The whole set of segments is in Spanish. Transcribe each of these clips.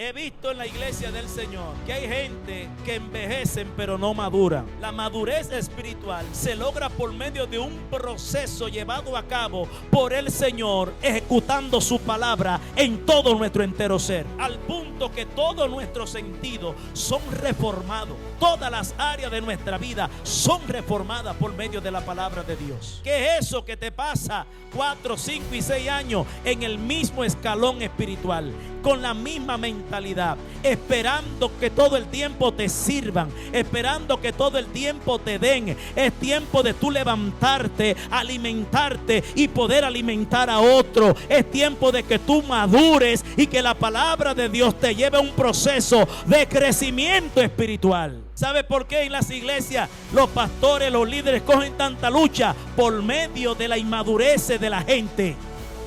He visto en la iglesia del Señor que hay gente que envejecen pero no maduran. La madurez espiritual se logra por medio de un proceso llevado a cabo por el Señor, ejecutando su palabra en todo nuestro entero ser, al punto que todos nuestros sentidos son reformados. Todas las áreas de nuestra vida son reformadas por medio de la palabra de Dios. ¿Qué es eso que te pasa 4, 5 y 6 años en el mismo escalón espiritual, con la misma mentalidad, esperando que todo el tiempo te sirvan, esperando que todo el tiempo te den? Es tiempo de tú levantarte, alimentarte y poder alimentar a otro. Es tiempo de que tú madures y que la palabra de Dios te lleve a un proceso de crecimiento espiritual. ¿Sabe por qué en las iglesias los pastores, los líderes cogen tanta lucha? Por medio de la inmadurez de la gente.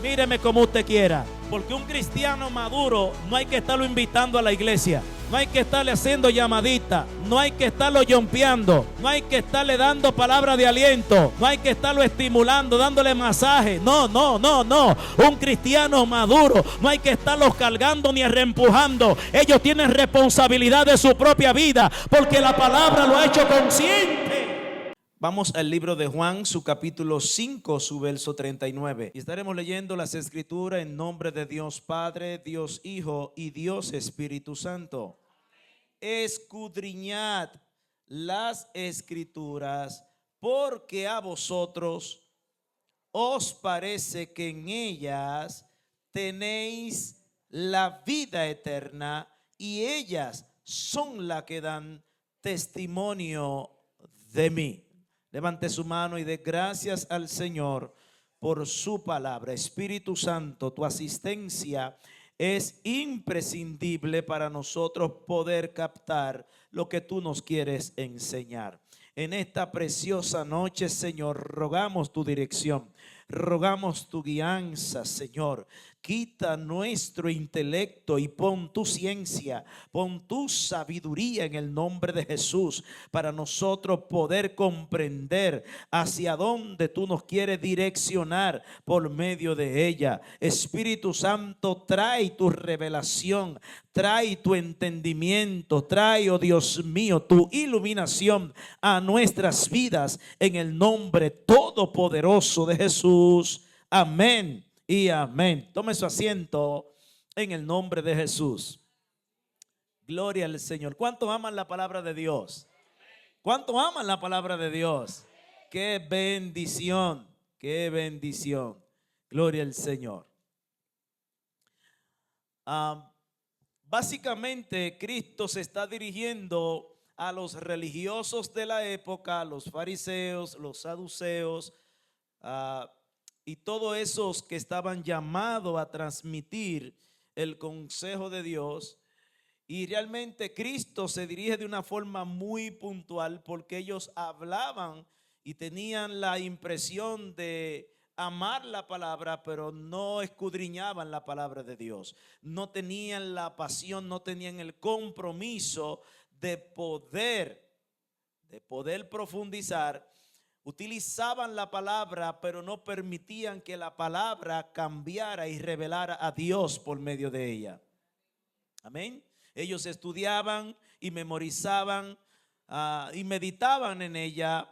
Míreme como usted quiera, porque un cristiano maduro no hay que estarlo invitando a la iglesia, no hay que estarle haciendo llamadita, no hay que estarlo yompeando, no hay que estarle dando palabra de aliento, no hay que estarlo estimulando, dándole masaje. No. Un cristiano maduro no hay que estarlos cargando ni reempujando. Ellos tienen responsabilidad de su propia vida, porque la palabra lo ha hecho consciente. Vamos al libro de Juan, su capítulo 5, su verso 39. Y estaremos leyendo las escrituras en nombre de Dios Padre, Dios Hijo y Dios Espíritu Santo. Escudriñad las escrituras, porque a vosotros os parece que en ellas tenéis la vida eterna, y ellas son las que dan testimonio de mí. Levante su mano y dé gracias al Señor por su palabra. Espíritu Santo, tu asistencia es imprescindible para nosotros poder captar lo que tú nos quieres enseñar. En esta preciosa noche, Señor, rogamos tu dirección, rogamos tu guianza, Señor. Quita nuestro intelecto y pon tu ciencia, pon tu sabiduría en el nombre de Jesús, para nosotros poder comprender hacia dónde tú nos quieres direccionar por medio de ella. Espíritu Santo, trae tu revelación, trae tu entendimiento, trae, oh Dios mío, tu iluminación a nuestras vidas en el nombre todopoderoso de Jesús. Amén y amén. Tome su asiento en el nombre de Jesús. Gloria al Señor. ¿Cuántos aman la palabra de Dios? ¿Cuántos aman la palabra de Dios? Qué bendición, qué bendición. Gloria al Señor. Básicamente, Cristo se está dirigiendo a los religiosos de la época, a los fariseos, los saduceos, y todos esos que estaban llamados a transmitir el consejo de Dios. Y realmente Cristo se dirige de una forma muy puntual, porque ellos hablaban y tenían la impresión de amar la palabra, pero no escudriñaban la palabra de Dios. No tenían la pasión, no tenían el compromiso de poder profundizar. Utilizaban la palabra, pero no permitían que la palabra cambiara y revelara a Dios por medio de ella. Amén. Ellos estudiaban y memorizaban y meditaban en ella,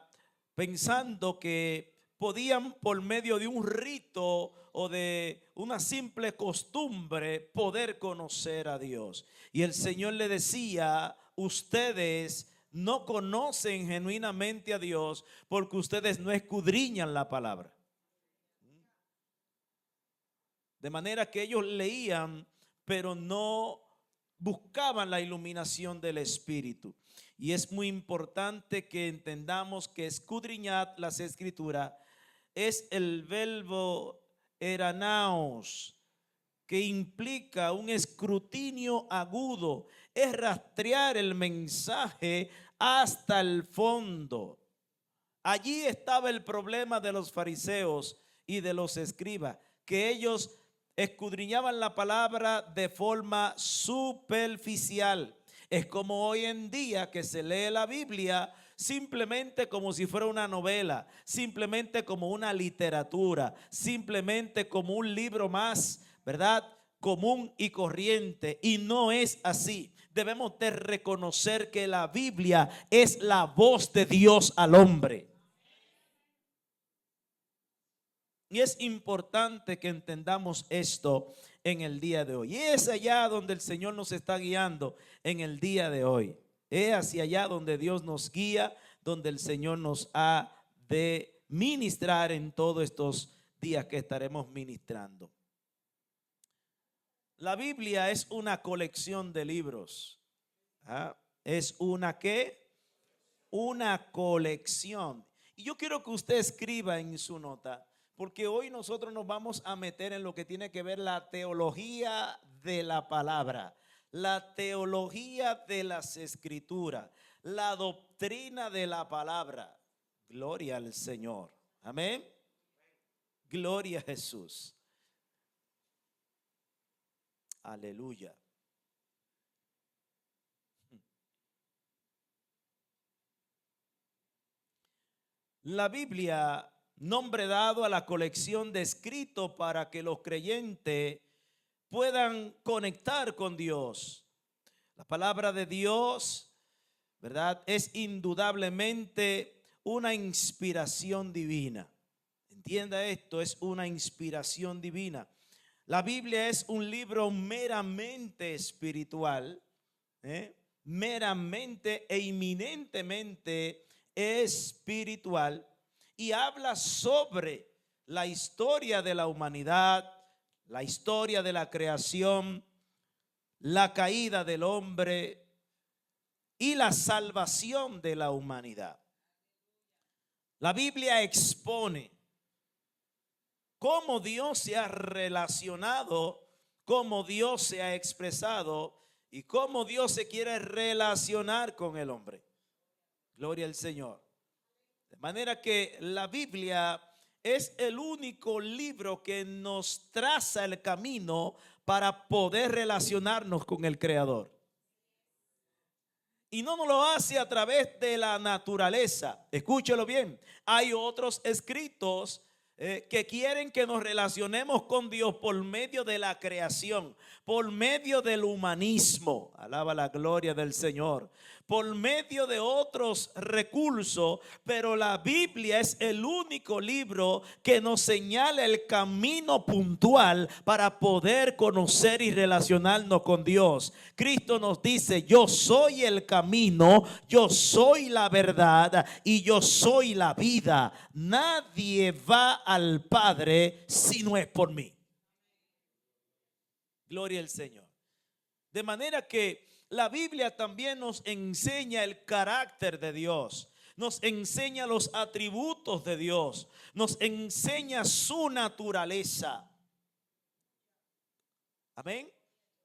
pensando que podían, por medio de un rito o de una simple costumbre, poder conocer a Dios. Y el Señor le decía: ustedes no conocen genuinamente a Dios porque ustedes no escudriñan la palabra. De manera que ellos leían, pero no buscaban la iluminación del Espíritu. Y es muy importante que entendamos que escudriñar las escrituras es el verbo eranaos, que implica un escrutinio agudo, es rastrear el mensaje hasta el fondo. Allí estaba el problema de los fariseos y de los escribas, que ellos escudriñaban la palabra de forma superficial. Es como hoy en día que se lee la Biblia simplemente como si fuera una novela, simplemente como una literatura, simplemente como un libro más, ¿verdad? común y corriente, y no es así. Debemos de reconocer que la Biblia es la voz de Dios al hombre. Y es importante que entendamos esto en el día de hoy. Y es allá donde el Señor nos está guiando en el día de hoy. Es hacia allá donde Dios nos guía, donde el Señor nos ha de ministrar en todos estos días que estaremos ministrando. La Biblia es una colección de libros. Es una ¿qué? Una colección. Y yo quiero que usted escriba en su nota, porque hoy nosotros nos vamos a meter en lo que tiene que ver la teología de la palabra, la teología de las escrituras, la doctrina de la palabra. Gloria al Señor. Amén. Gloria a Jesús. Aleluya. La Biblia, nombre dado a la colección de escritos para que los creyentes puedan conectar con Dios. La palabra de Dios, ¿verdad?, es indudablemente una inspiración divina. Entienda esto, es una inspiración divina. La Biblia es un libro meramente espiritual, meramente e eminentemente espiritual, y habla sobre la historia de la humanidad, la historia de la creación, la caída del hombre y la salvación de la humanidad. La Biblia expone cómo Dios se ha relacionado, cómo Dios se ha expresado y cómo Dios se quiere relacionar con el hombre. Gloria al Señor. De manera que la Biblia es el único libro que nos traza el camino para poder relacionarnos con el Creador. Y no nos lo hace a través de la naturaleza. Escúchelo bien. Hay otros escritos que quieren que nos relacionemos con Dios por medio de la creación, por medio del humanismo, alaba la gloria del Señor, por medio de otros recursos, pero la Biblia es el único libro que nos señala el camino puntual para poder conocer y relacionarnos con Dios. Cristo nos dice: yo soy el camino, yo soy la verdad y yo soy la vida. Nadie va al Padre si no es por mí. Gloria al Señor. De manera que la Biblia también nos enseña el carácter de Dios, nos enseña los atributos de Dios, nos enseña su naturaleza. Amén.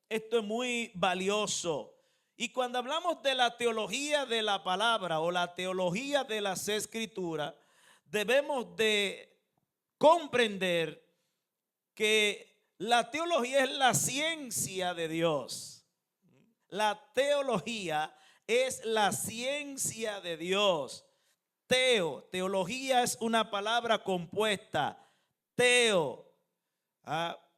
Esto es muy valioso. Y cuando hablamos de la teología de la palabra o la teología de las escrituras, debemos de comprender que la teología es la ciencia de Dios. La teología es la ciencia de Dios. Teología es una palabra compuesta. Teo,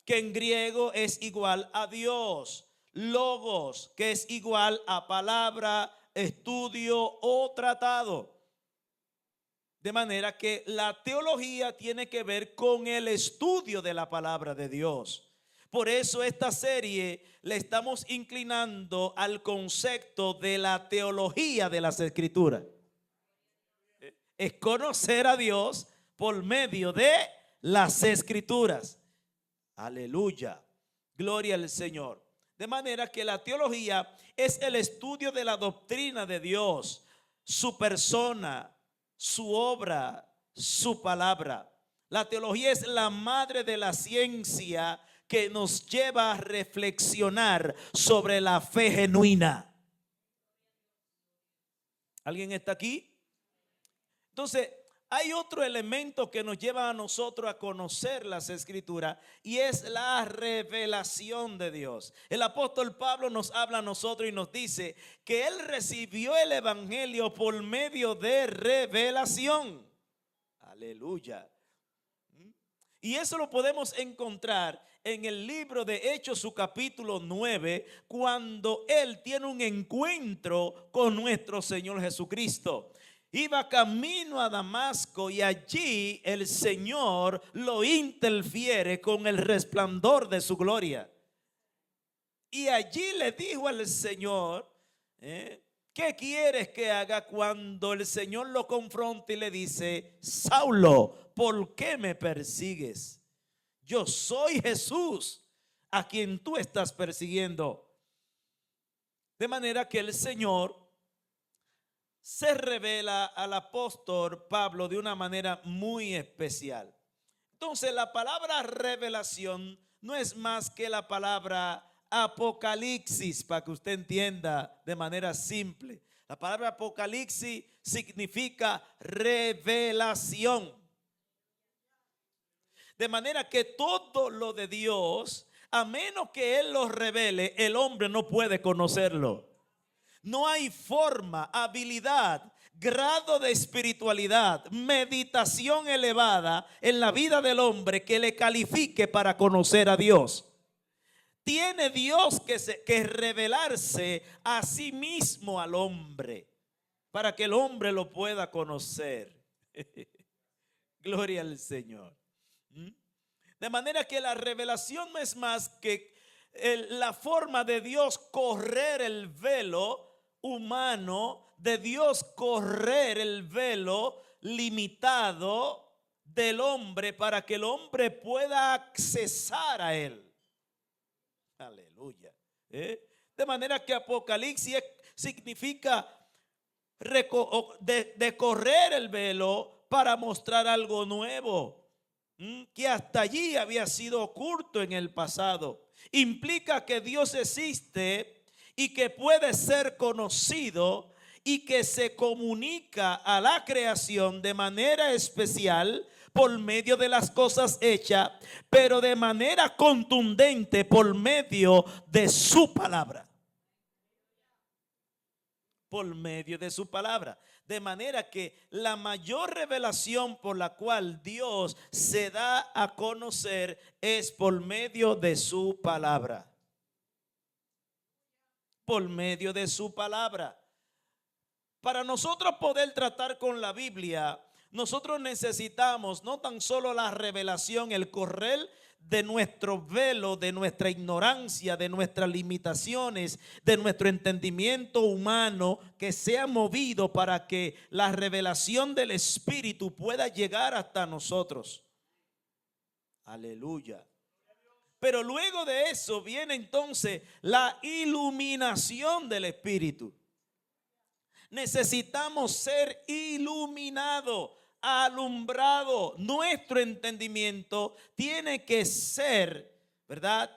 que en griego es igual a Dios. Logos, que es igual a palabra, estudio o tratado. De manera que la teología tiene que ver con el estudio de la palabra de Dios. Por eso esta serie le estamos inclinando al concepto de la teología de las escrituras. Es conocer a Dios por medio de las escrituras. Aleluya. Gloria al Señor. De manera que la teología es el estudio de la doctrina de Dios, su persona, su obra, su palabra. La teología es la madre de la ciencia que nos lleva a reflexionar sobre la fe genuina. ¿Alguien está aquí? Entonces, hay otro elemento que nos lleva a nosotros a conocer las escrituras, y es la revelación de Dios. El apóstol Pablo nos habla a nosotros y nos dice que él recibió el evangelio por medio de revelación. Aleluya. Y eso lo podemos encontrar en el libro de Hechos, su capítulo 9, cuando él tiene un encuentro con nuestro Señor Jesucristo. Iba camino a Damasco y allí el Señor lo interfiere con el resplandor de su gloria. Y allí le dijo al Señor, ¿qué quieres que haga? Cuando el Señor lo confronta y le dice: Saulo, ¿por qué me persigues? Yo soy Jesús a quien tú estás persiguiendo. De manera que el Señor se revela al apóstol Pablo de una manera muy especial. Entonces, la palabra revelación no es más que la palabra apocalipsis, para que usted entienda de manera simple. La palabra apocalipsis significa revelación. De manera que todo lo de Dios, a menos que Él lo revele, el hombre no puede conocerlo. No hay forma, habilidad, grado de espiritualidad, meditación elevada en la vida del hombre que le califique para conocer a Dios. Tiene Dios que revelarse a sí mismo al hombre para que el hombre lo pueda conocer. Gloria al Señor. De manera que la revelación no es más que la forma de Dios correr el velo humano, de Dios correr el velo limitado del hombre para que el hombre pueda accesar a él. Aleluya. De manera que Apocalipsis significa de correr el velo para mostrar algo nuevo que hasta allí había sido oculto en el pasado. Implica que Dios existe y que puede ser conocido y que se comunica a la creación de manera especial por medio de las cosas hechas, pero de manera contundente por medio de su palabra. Por medio de su palabra. De manera que la mayor revelación por la cual Dios se da a conocer es por medio de su palabra. Por medio de su palabra. Para nosotros poder tratar con la Biblia, nosotros necesitamos no tan solo la revelación, el correr de nuestro velo, de nuestra ignorancia, de nuestras limitaciones, de nuestro entendimiento humano, que sea movido para que la revelación del Espíritu pueda llegar hasta nosotros. Aleluya. Pero luego de eso viene entonces la iluminación del Espíritu. Necesitamos ser iluminados, alumbrado. Nuestro entendimiento tiene que ser, ¿verdad?,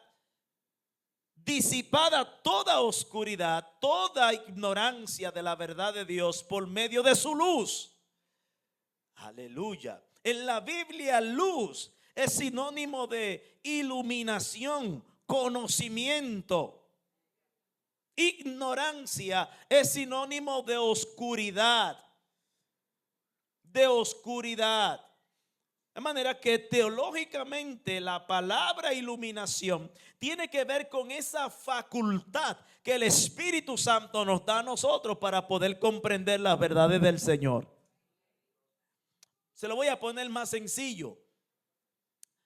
disipada toda oscuridad, toda ignorancia de la verdad de Dios por medio de su luz. Aleluya. En la Biblia, luz es sinónimo de iluminación, conocimiento. Ignorancia es sinónimo de oscuridad. De oscuridad. De manera que teológicamente la palabra iluminación tiene que ver con esa facultad que el Espíritu Santo nos da a nosotros para poder comprender las verdades del Señor. Se lo voy a poner más sencillo.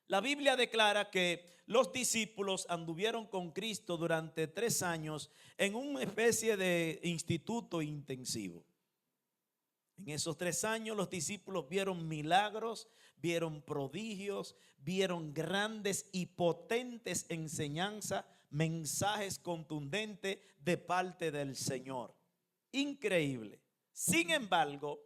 La Biblia declara que los discípulos anduvieron con Cristo durante 3 años en una especie de instituto intensivo. En esos 3 años los discípulos vieron milagros, vieron prodigios, vieron grandes y potentes enseñanzas, mensajes contundentes de parte del Señor. Increíble. Sin embargo,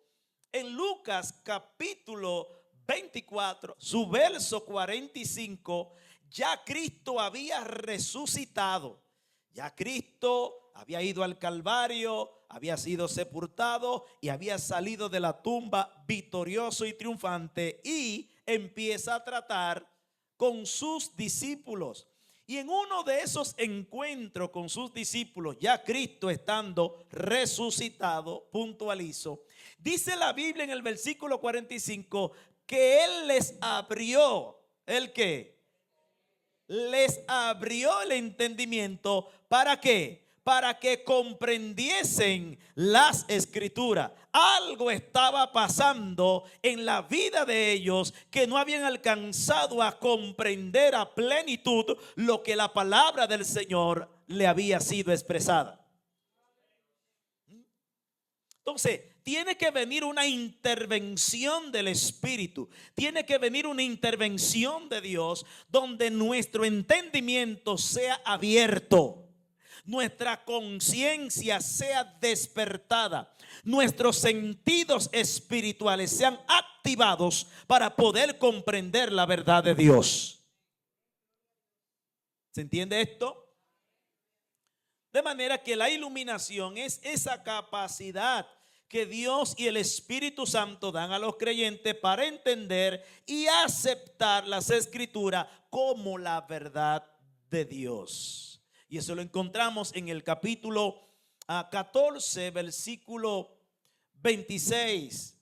en Lucas capítulo 24, su verso 45, ya Cristo había resucitado. Ya Cristo había ido al Calvario, había sido sepultado y había salido de la tumba victorioso y triunfante, y empieza a tratar con sus discípulos. Y en uno de esos encuentros con sus discípulos, ya Cristo estando resucitado, puntualizo, dice la Biblia en el versículo 45 que Él les abrió, ¿el qué? les abrió el entendimiento. ¿Para qué? Para que comprendiesen las escrituras. Algo estaba pasando en la vida de ellos que no habían alcanzado a comprender a plenitud lo que la palabra del Señor le había sido expresada. Entonces, tiene que venir una intervención del Espíritu. Tiene que venir una intervención de Dios donde nuestro entendimiento sea abierto. Nuestra conciencia sea despertada, nuestros sentidos espirituales sean activados para poder comprender la verdad de Dios. ¿Se entiende esto? De manera que la iluminación es esa capacidad que Dios y el Espíritu Santo dan a los creyentes para entender y aceptar las Escrituras como la verdad de Dios. Y eso lo encontramos en el capítulo 14, versículo 26.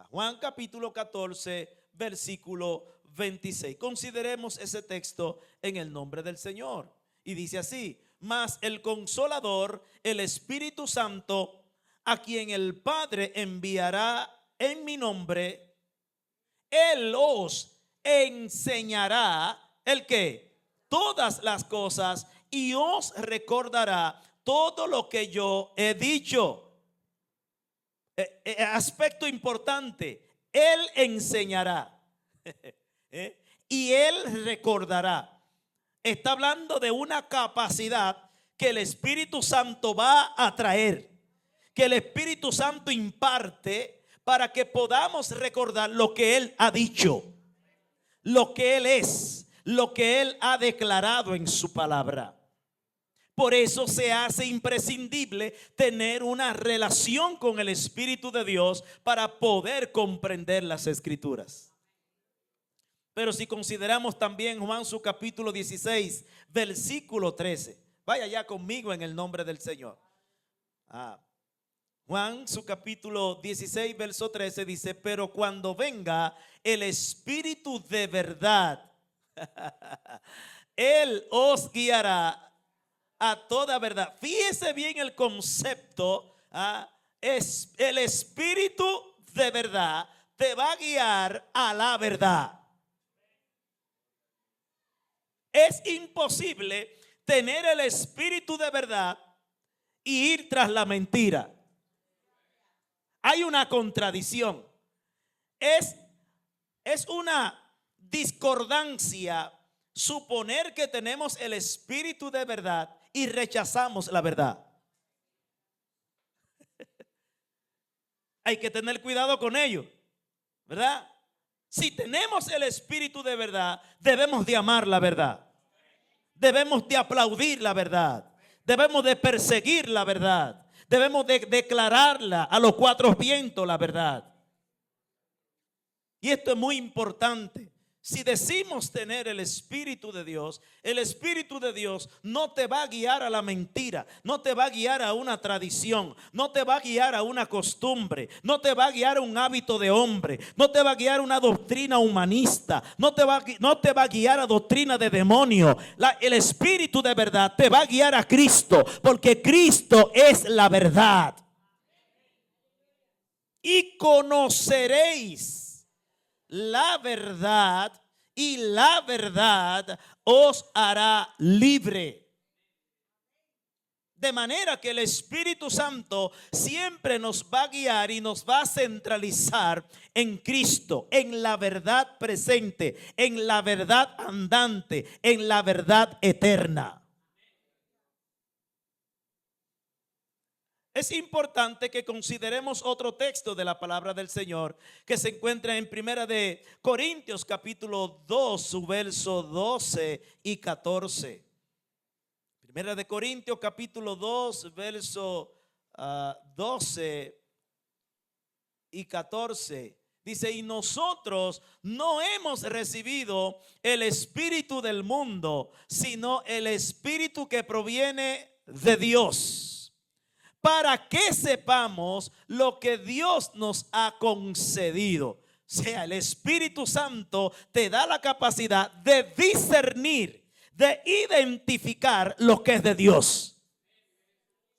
Juan capítulo 14, versículo 26. Consideremos ese texto en el nombre del Señor. Y dice así: mas el Consolador, el Espíritu Santo, a quien el Padre enviará en mi nombre, Él os enseñará ¿el qué? Todas las cosas, y os recordará todo lo que yo he dicho. Aspecto importante: Él enseñará y Él recordará. Está hablando de una capacidad que el Espíritu Santo va a traer, que el Espíritu Santo imparte para que podamos recordar lo que Él ha dicho, lo que Él es, lo que Él ha declarado en su palabra. Por eso se hace imprescindible tener una relación con el Espíritu de Dios para poder comprender las Escrituras. Pero si consideramos también Juan su capítulo 16, versículo 13. Vaya ya conmigo en el nombre del Señor. Juan su capítulo 16, verso 13 dice: pero cuando venga el Espíritu de verdad, Él os guiará a toda verdad. Fíjese bien el concepto. Es el Espíritu de verdad te va a guiar a la verdad. Es imposible tener el Espíritu de verdad y ir tras la mentira. Hay una contradicción. Es una discordancia suponer que tenemos el Espíritu de verdad y rechazamos la verdad. Hay que tener cuidado con ello, ¿verdad? Si tenemos el Espíritu de verdad, debemos de amar la verdad. Debemos de aplaudir la verdad. Debemos de perseguir la verdad. Debemos de declararla a los cuatro vientos, la verdad. Y esto es muy importante. Si decimos tener el Espíritu de Dios, el Espíritu de Dios no te va a guiar a la mentira, no te va a guiar a una tradición, no te va a guiar a una costumbre, no te va a guiar a un hábito de hombre, no te va a guiar a una doctrina humanista, no te va a guiar a doctrina de demonio. El Espíritu de verdad te va a guiar a Cristo, porque Cristo es la verdad. Y conoceréis la verdad, y la verdad os hará libre. De manera que el Espíritu Santo siempre nos va a guiar y nos va a centralizar en Cristo, en la verdad presente, en la verdad andante, en la verdad eterna. Es importante que consideremos otro texto de la palabra del Señor que se encuentra en Primera de Corintios capítulo 2, su verso 12 y 14. Primera de Corintios capítulo 2, verso 12 y 14. Dice: y nosotros no hemos recibido el espíritu del mundo, sino el espíritu que proviene de Dios, para que sepamos lo que Dios nos ha concedido. sea, el Espíritu Santo te da la capacidad de discernir, de identificar lo que es de Dios.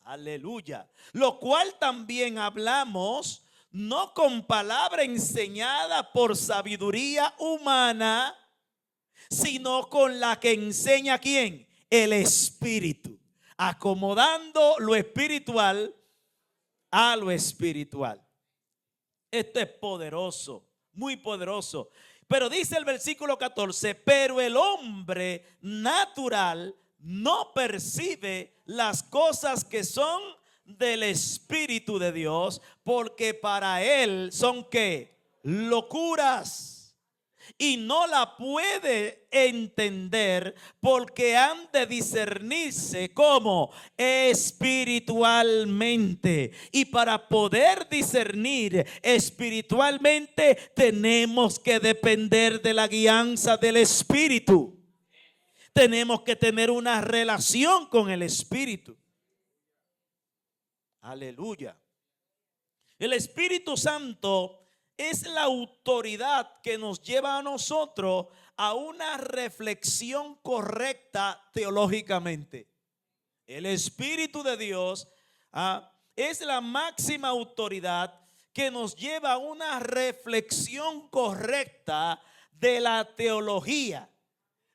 Aleluya. Lo cual también hablamos, no con palabra enseñada por sabiduría humana, sino con la que enseña ¿quién? El Espíritu. Acomodando lo espiritual a lo espiritual. Esto es poderoso, muy poderoso. Pero dice el versículo 14, pero el hombre natural no percibe las cosas que son del Espíritu de Dios, porque para él son ¿qué? Locuras. Y no la puede entender porque han de discernirse como espiritualmente. Y para poder discernir espiritualmente tenemos que depender de la guianza del Espíritu. Tenemos que tener una relación con el Espíritu. Aleluya. El Espíritu Santo es la autoridad que nos lleva a nosotros a una reflexión correcta teológicamente. El Espíritu de Dios es la máxima autoridad que nos lleva a una reflexión correcta de la teología.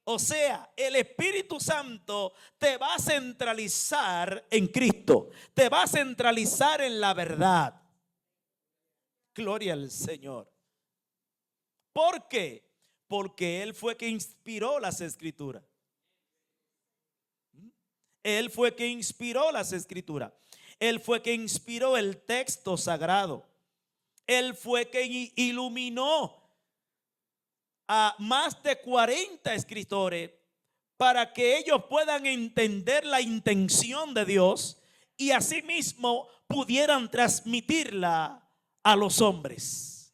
O sea, el Espíritu Santo te va a centralizar en Cristo, te va a centralizar en la verdad. Gloria al Señor. ¿Por qué? Porque Él fue que inspiró las Escrituras. Él fue que inspiró las Escrituras. Él fue que inspiró el texto sagrado. Él fue que iluminó a más de 40 escritores para que ellos puedan entender la intención de Dios y asimismo pudieran transmitirla a los hombres.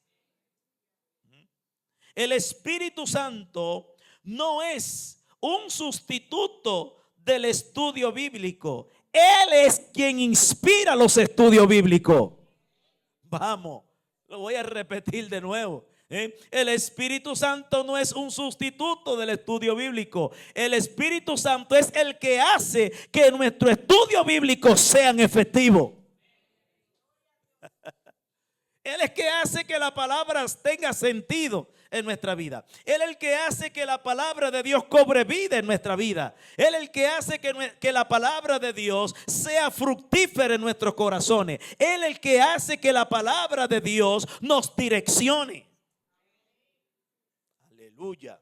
El Espíritu Santo no es un sustituto del estudio bíblico. Él es quien inspira los estudios bíblicos. Vamos, lo voy a repetir de nuevo. El Espíritu Santo no es un sustituto del estudio bíblico. El Espíritu Santo es el que hace que nuestro estudio bíblico sean efectivos. Él es el que hace que la palabra tenga sentido en nuestra vida. Él es el que hace que la palabra de Dios cobre vida en nuestra vida. Él es el que hace que la palabra de Dios sea fructífera en nuestros corazones. Él es el que hace que la palabra de Dios nos direccione. Aleluya.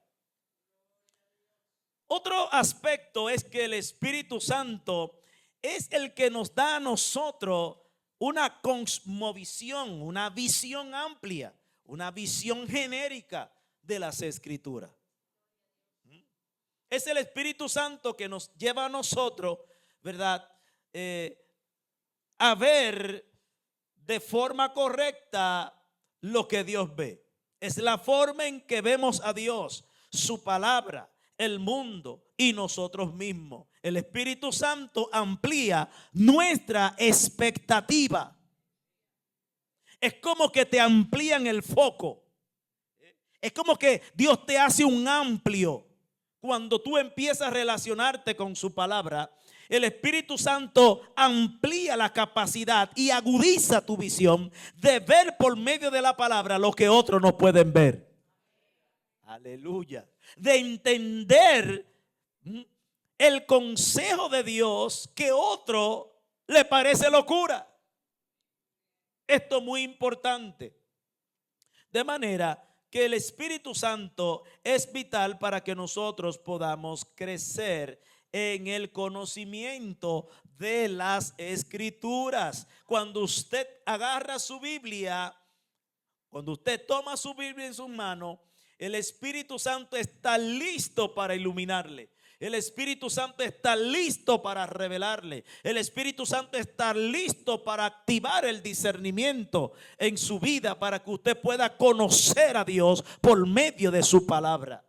Otro aspecto es que el Espíritu Santo es el que nos da a nosotros una cosmovisión, una visión amplia, una visión genérica de las Escrituras. Es el Espíritu Santo que nos lleva a nosotros, ¿verdad? A ver de forma correcta lo que Dios ve. Es la forma en que vemos a Dios, su palabra, el mundo y nosotros mismos. El Espíritu Santo amplía nuestra expectativa. Es como que te amplían el foco. Es como que Dios te hace un amplio. Cuando tú empiezas a relacionarte con su palabra, el Espíritu Santo amplía la capacidad y agudiza tu visión de ver por medio de la palabra lo que otros no pueden ver. Aleluya. De entender el consejo de Dios que otro le parece locura. Esto es muy importante. De manera que el Espíritu Santo es vital para que nosotros podamos crecer en el conocimiento de las Escrituras. Cuando usted agarra su Biblia, cuando usted toma su Biblia en sus manos, el Espíritu Santo está listo para iluminarle. El Espíritu Santo está listo para revelarle. El Espíritu Santo está listo para activar el discernimiento en su vida para que usted pueda conocer a Dios por medio de su palabra.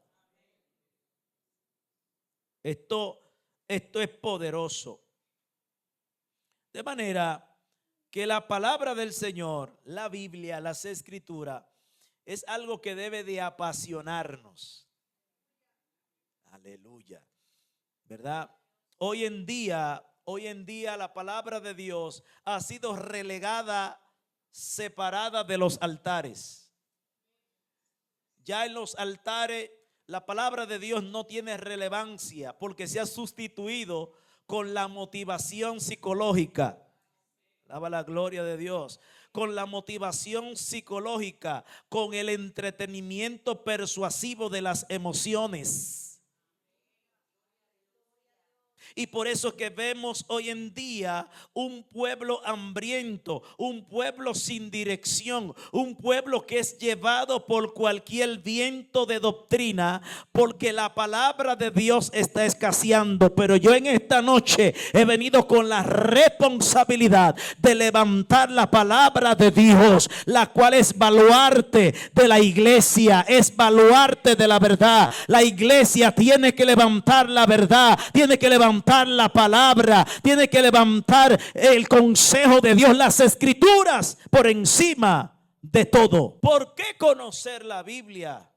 Esto es poderoso. De manera que la palabra del Señor, la Biblia, las Escrituras, es algo que debe de apasionarnos. Aleluya. ¿Verdad? Hoy en día la palabra de Dios ha sido relegada, separada de los altares. Ya en los altares la palabra de Dios no tiene relevancia porque se ha sustituido con la motivación psicológica. Alaba la gloria de Dios. Con la motivación psicológica, con el entretenimiento persuasivo de las emociones. Y por eso que vemos hoy en día un pueblo hambriento, un pueblo sin dirección, un pueblo que es llevado por cualquier viento de doctrina, porque la palabra de Dios está escaseando. Pero yo en esta noche he venido con la responsabilidad de levantar la palabra de Dios, la cual es baluarte de la iglesia, es baluarte de la verdad. La iglesia tiene que levantar la verdad, tiene que levantar la palabra, tiene que levantar el consejo de Dios, las escrituras por encima de todo. ¿Por qué conocer la Biblia?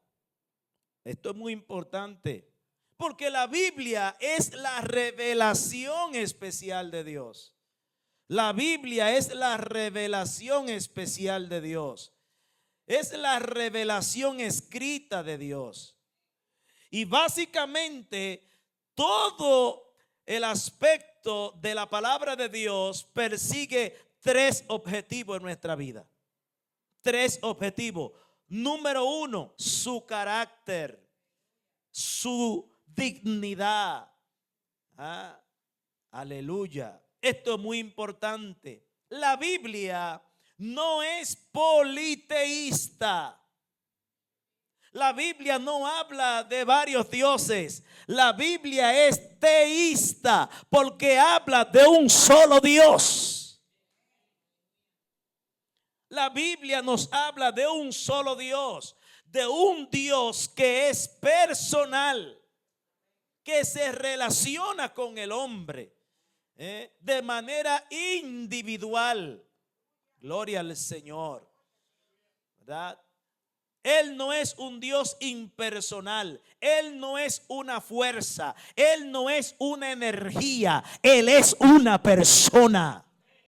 Esto es muy importante, porque la Biblia es la revelación especial de Dios. La Biblia es la revelación especial de Dios. Es la revelación escrita de Dios. Y básicamente todo el aspecto de la palabra de Dios persigue tres objetivos en nuestra vida. Tres objetivos. Número uno, su carácter, su dignidad. Aleluya. Esto es muy importante. La Biblia no es politeísta. La Biblia no habla de varios dioses. La Biblia es teísta porque habla de un solo Dios. La Biblia nos habla de un solo Dios, de un Dios que es personal, que se relaciona con el hombre de manera individual. Gloria al Señor, ¿verdad? Él no es un Dios impersonal. Él no es una fuerza. Él no es una energía. Él es una persona.